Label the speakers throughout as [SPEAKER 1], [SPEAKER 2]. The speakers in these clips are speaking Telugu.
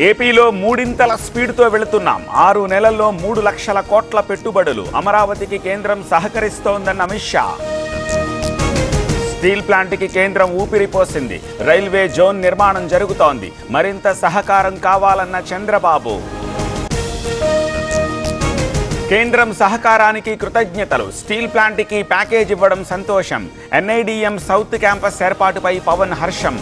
[SPEAKER 1] ఏపీలో మూడింతల స్పీడ్తో వెళుతున్నాం. 6 నెలల్లో 3 లక్షల కోట్ల పెట్టుబడులు. అమరావతికి కేంద్రం సహకరిస్తోందన్న అమిత్ షా. స్టీల్ ప్లాంట్కి కేంద్రం ఊపిరిపోసింది. రైల్వే జోన్ నిర్మాణం జరుగుతోంది. మరింత సహకారం కావాలన్న చంద్రబాబు. కేంద్రం సహకారానికి కృతజ్ఞతలు. స్టీల్ ప్లాంట్కి ప్యాకేజ్ ఇవ్వడం సంతోషం. ఎన్ఐడిఎం సౌత్ క్యాంపస్ ఏర్పాటుపై పవన్ హర్షం.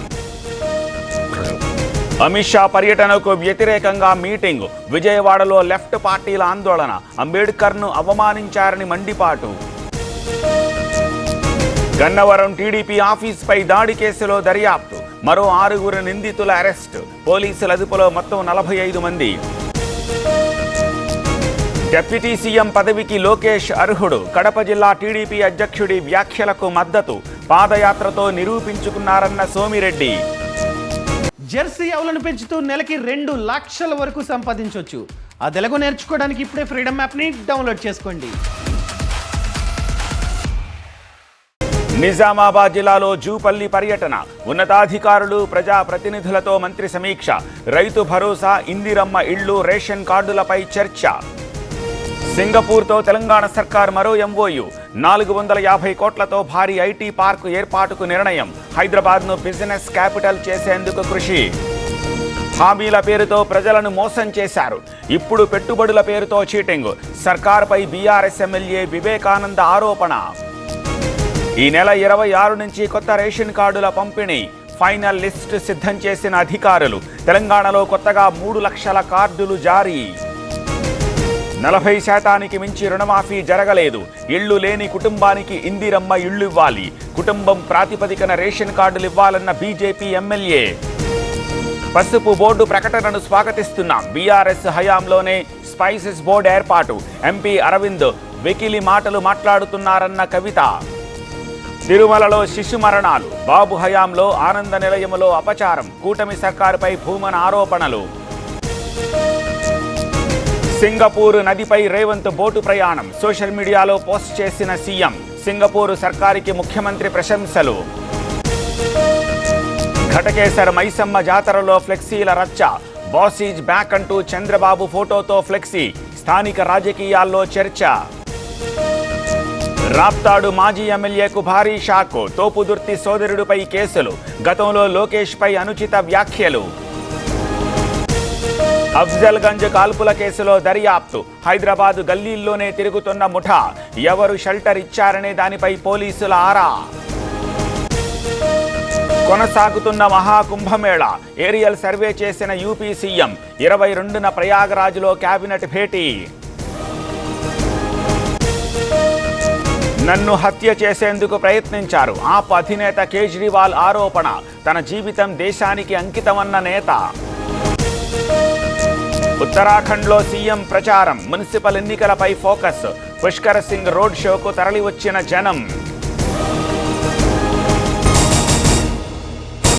[SPEAKER 1] అమిత్ షా పర్యటనకు వ్యతిరేకంగా మీటింగ్. విజయవాడలో లెఫ్ట్ పార్టీల ఆందోళన. అంబేద్కర్ను అవమానించారని మండిపాటు. గన్నవరం టీడీపీ ఆఫీస్పై దాడి కేసులో దర్యాప్తు. మరో 6 నిందితుల అరెస్ట్. పోలీసుల అదుపులో మొత్తం 45 మంది. డిప్యూటీ సీఎం పదవికి లోకేష్ అర్హుడు. కడప జిల్లా టీడీపీ అధ్యక్షుడి వ్యాఖ్యలకు మద్దతు. పాదయాత్రతో నిరూపించుకున్నారన్న సోమిరెడ్డి.
[SPEAKER 2] జెర్సీ ఆవులను పెంచుతూ నెలకి 2 లక్షల వరకు సంపాదించవచ్చు. ఆ తెలుగు నేర్చుకోవడానికి ఇప్పుడే ఫ్రీడమ్ యాప్ని డౌన్లోడ్ చేసుకోండి.
[SPEAKER 1] నిజామాబాద్ జిల్లాలో జూపల్లి పర్యటన. ఉన్నతాధికారులు ప్రజాప్రతినిధులతో మంత్రి సమీక్ష. రైతు భరోసా, ఇందిరమ్మ ఇళ్లు, రేషన్ కార్డులపై చర్చ. సింగపూర్తో తెలంగాణ సర్కార్ మరో ఎంఓయూ. 450 కోట్లతో భారీ ఐటీ పార్కు ఏర్పాటుకు నిర్ణయం. హైదరాబాద్ను బిజినెస్ క్యాపిటల్ చేసేందుకు కృషి. హామీల పేరుతో ప్రజలను మోసం చేశారు. ఇప్పుడు పెట్టుబడుల పేరుతో చీటింగ్. సర్కార్పై బీఆర్ఎస్ ఎమ్మెల్యే వివేకానంద ఆరోపణ. ఈ నెల 26 నుంచి కొత్త రేషన్ కార్డుల పంపిణీ. ఫైనల్ లిస్టు సిద్ధం చేసిన అధికారులు. తెలంగాణలో కొత్తగా 3 లక్షల కార్డులు జారీ. 40% మించి రుణమాఫీ జరగలేదు. ఇళ్లు లేని కుటుంబానికి ఇందిరమ్మ ఇళ్లు ఇవ్వాలి. కుటుంబం ప్రాతిపదికన రేషన్ కార్డులు ఇవ్వాలన్న బీజేపీ ఎమ్మెల్యే. పసుపు బోర్డు ప్రకటనను స్వాగతిస్తున్నాం. బీఆర్ఎస్ హయాంలోనే స్పైసెస్ బోర్డు ఏర్పాటు. ఎంపీ అరవింద్ వెకిలి మాటలు మాట్లాడుతున్నారన్న కవిత. తిరుమలలో శిశు మరణాలు. బాబు హయాంలో ఆనంద నిలయములో అపచారం. కూటమి సర్కారుపై భూమన ఆరోపణలు. సింగపూర్ నదిపై రేవంత్ బోటు ప్రయాణం. సోషల్ మీడియాలో పోస్ట్ చేసిన సీఎం. సింగపూర్ సర్కారుకి ముఖ్యమంత్రి ప్రశంసలు. ఘటకేసర్ మైసమ్మ జాతరలో ఫ్లెక్సీల రచ్చ. బాస్ ఈజ్ బ్యాక్ అంటూ చంద్రబాబు ఫోటోతో ఫ్లెక్సీ. స్థానిక రాజకీయాల్లో చర్చ. రాప్తాడు మాజీ ఎమ్మెల్యేకు భారీ షాక్. తోపుదుర్తి సోదరుడిపై కేసులు. గతంలో లోకేష్ పై అనుచిత వ్యాఖ్యలు. అఫ్జల్ గంజ్ కాల్పుల కేసులో దర్యాప్తు. హైదరాబాద్ గల్లీల్లోనే తిరుగుతున్న ముఠా. ఎవరు షెల్టర్ ఇచ్చారనే దానిపై పోలీసుల ఆరా. కొనసాగుతున్న మహాకుంభమేళా. ఏరియల్ సర్వే చేసిన యూపీ సీఎం. 22న ప్రయాగరాజ్లో కేబినెట్ భేటీ. నన్ను హత్య చేసేందుకు ప్రయత్నించారు. ఆప్ అధినేత కేజ్రీవాల్ ఆరోపణ. తన జీవితం దేశానికి అంకితమన్న నేత. ఉత్తరాఖండ్లో సీఎం ప్రచారం. మున్సిపల్ ఎన్నికలపై ఫోకస్. పుష్కర్ సింగ్ రోడ్ షోకు తరలివచ్చిన జనం.